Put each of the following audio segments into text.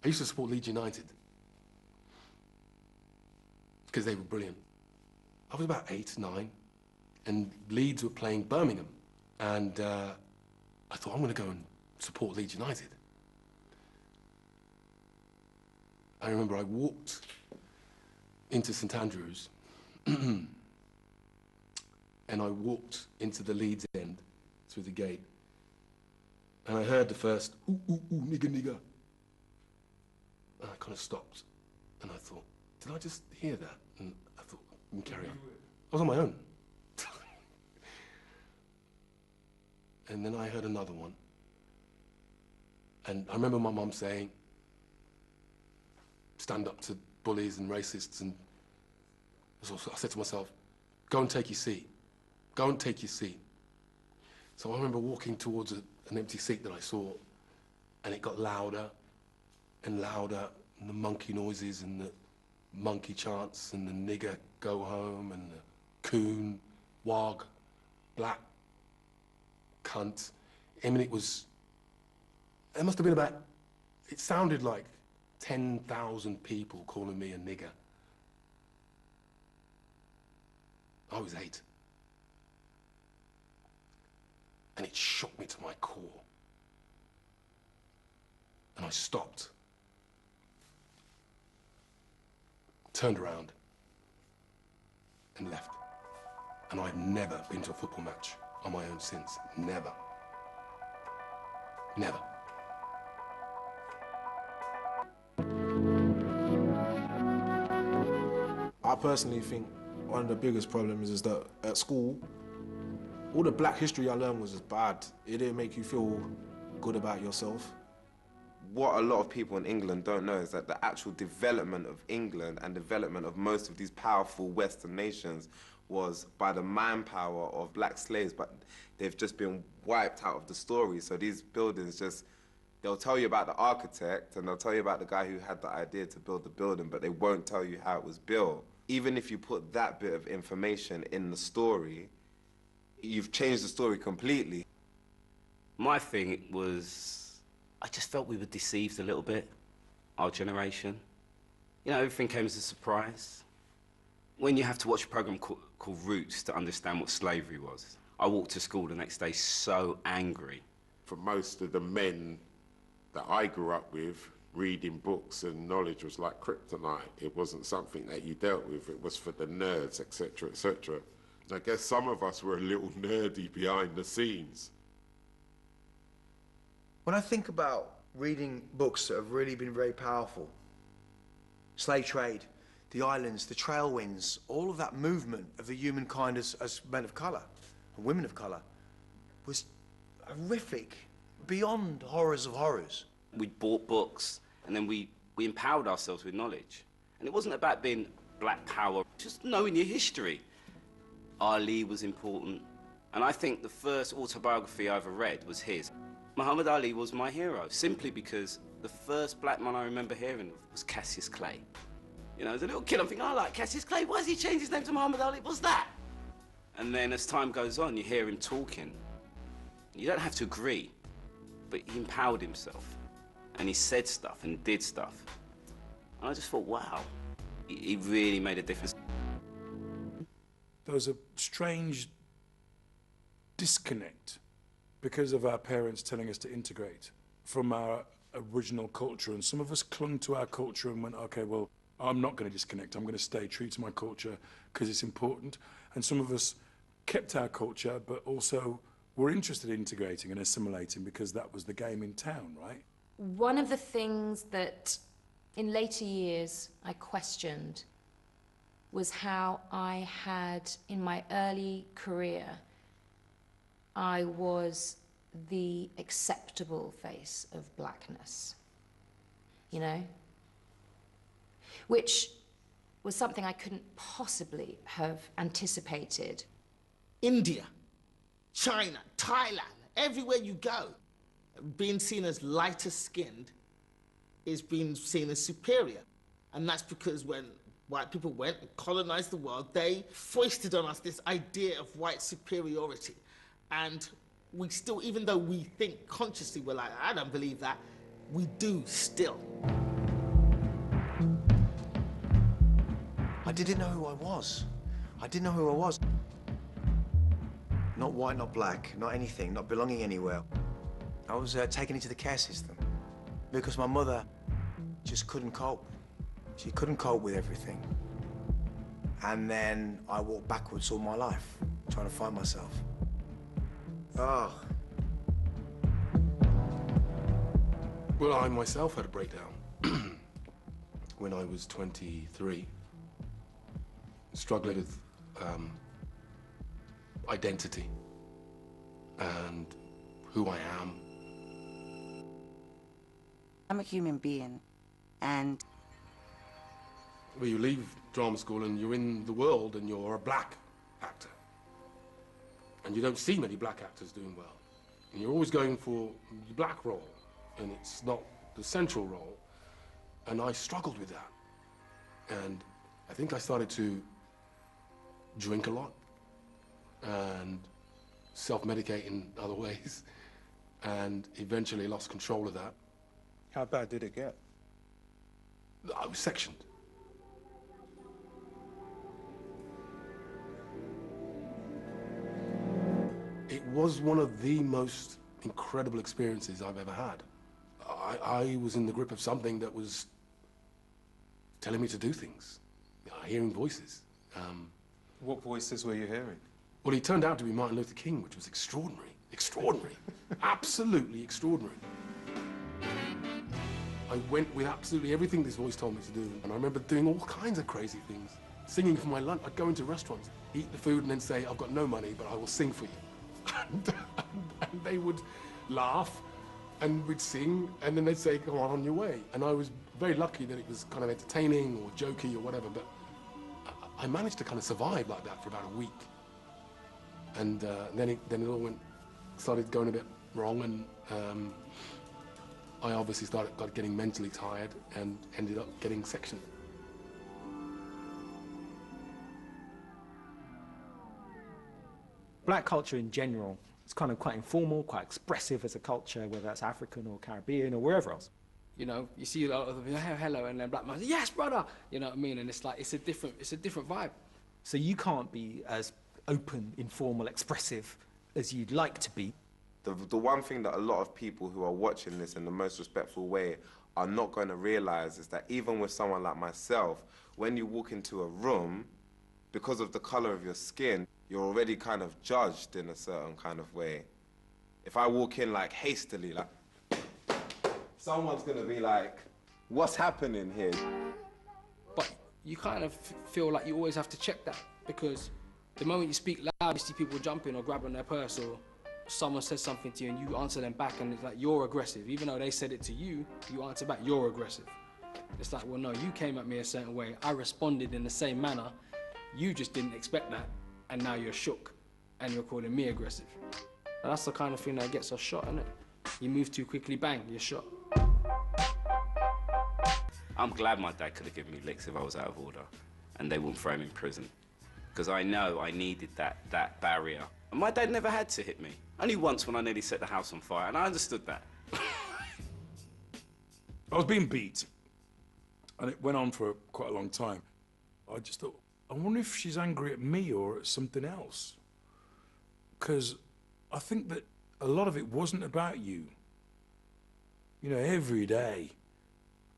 I used to support Leeds United because they were brilliant. I was about 8, 9, and Leeds were playing Birmingham, and I thought, I'm going to go and support Leeds United. I remember I walked into St Andrews, and I walked into the Leeds end through the gate, and I heard the first, ooh, ooh, ooh, nigger, nigger. And I kind of stopped, and I thought, did I just hear that? And I thought, carry on. I was on my own. And then I heard another one. And I remember my mum saying, stand up to bullies and racists, and so I said to myself, go and take your seat. Go and take your seat. So I remember walking towards an empty seat that I saw, and it got louder and louder, and the monkey noises and the monkey chants and the nigger go home and the coon, wog, black, cunt. I mean, it must have been about, it sounded like 10,000 people calling me a nigger. I was 8. And it shook me to my core. And I stopped. Turned around and left. And I've never been to a football match on my own since. Never. Never. I personally think one of the biggest problems is that at school, all the black history I learned was just bad. It didn't make you feel good about yourself. What a lot of people in England don't know is that the actual development of England and development of most of these powerful Western nations was by the manpower of black slaves, but they've just been wiped out of the story. So these buildings just, they'll tell you about the architect and they'll tell you about the guy who had the idea to build the building, but they won't tell you how it was built. Even if you put that bit of information in the story, you've changed the story completely. My thing was, I just felt we were deceived a little bit, our generation. You know, everything came as a surprise. When you have to watch a program called Roots to understand what slavery was, I walked to school the next day so angry. For most of the men that I grew up with, reading books and knowledge was like kryptonite. It wasn't something that you dealt with. It was for the nerds, etc., etc. I guess some of us were a little nerdy behind the scenes. When I think about reading books that have really been very powerful, slave trade, the islands, the trail winds, all of that movement of the humankind as men of colour and women of colour was horrific, beyond horrors of horrors. We bought books and then we empowered ourselves with knowledge. And it wasn't about being black power, just knowing your history. Ali was important. And I think the first autobiography I ever read was his. Muhammad Ali was my hero, simply because the first black man I remember hearing of was Cassius Clay. You know, as a little kid, I'm thinking, I like Cassius Clay. Why has he changed his name to Muhammad Ali? What's that? And then as time goes on, you hear him talking. You don't have to agree, but he empowered himself. And he said stuff and did stuff. And I just thought, wow, he really made a difference. There was a strange disconnect because of our parents telling us to integrate from our original culture. And some of us clung to our culture and went, okay, well, I'm not going to disconnect. I'm going to stay true to my culture because it's important. And some of us kept our culture, but also were interested in integrating and assimilating because that was the game in town, right? One of the things that in later years I questioned was how I had, in my early career, I was the acceptable face of blackness, you know? Which was something I couldn't possibly have anticipated. India, China, Thailand, everywhere you go, being seen as lighter skinned is being seen as superior. And that's because when white people went and colonized the world, they foisted on us this idea of white superiority. And we still, even though we think consciously we're like, I don't believe that, we do still. didn't know who I was. I didn't know who I was. Not white, not black, not anything, not belonging anywhere. I was taken into the care system because my mother just couldn't cope. She couldn't cope with everything. And then I walked backwards all my life, trying to find myself. Oh. Well, I myself had a breakdown when I was 23, struggling with identity and who I am. I'm a human being, and Well, you leave drama school and you're in the world and you're a black actor. And you don't see many black actors doing well. And you're always going for the black role, and it's not the central role. And I struggled with that. And I think I started to drink a lot and self-medicate in other ways, and eventually lost control of that. How bad did it get? I was sectioned. It was one of the most incredible experiences I've ever had. I was in the grip of something that was telling me to do things, hearing voices. What voices were you hearing? Well, he turned out to be Martin Luther King, which was extraordinary. Extraordinary. Absolutely extraordinary. I went with absolutely everything this voice told me to do, and I remember doing all kinds of crazy things. Singing for my lunch. I'd go into restaurants, eat the food, and then say, I've got no money, but I will sing for you. And they would laugh, and we'd sing, and then they'd say, go on your way. And I was very lucky that it was kind of entertaining or jokey or whatever, but I managed to kind of survive like that for about a week. And then it all started going a bit wrong, and I obviously got getting mentally tired and ended up getting sectioned. Black culture in general is kind of quite informal, quite expressive as a culture, whether that's African or Caribbean or wherever else. You know, you see a lot of them, hello, and then black man, yes, brother. You know what I mean? And it's like it's a different vibe. So you can't be as open, informal, expressive as you'd like to be. The one thing that a lot of people who are watching this in the most respectful way are not going to realize is that even with someone like myself, when you walk into a room, because of the color of your skin, you're already kind of judged in a certain kind of way. If I walk in like hastily, like, someone's gonna be like, what's happening here? But you kind of feel like you always have to check that, because the moment you speak loud, you see people jumping or grabbing their purse, or someone says something to you and you answer them back, and it's like you're aggressive. Even though they said it to you, you answer back, you're aggressive. It's like, well, no, you came at me a certain way. I responded in the same manner. You just didn't expect that, and now you're shook, and you're calling me aggressive. And that's the kind of thing that gets us shot, isn't it? You move too quickly, bang, you're shot. I'm glad my dad could have given me licks if I was out of order, and they wouldn't throw me in prison. Because I know I needed that barrier. And my dad never had to hit me. Only once when I nearly set the house on fire, and I understood that. I was being beat, and it went on for quite a long time. I just thought, I wonder if she's angry at me or at something else. Because I think that a lot of it wasn't about you. You know, every day,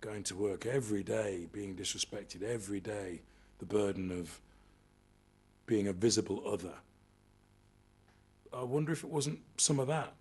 going to work, every day, being disrespected, every day, the burden of being a visible other. I wonder if it wasn't some of that.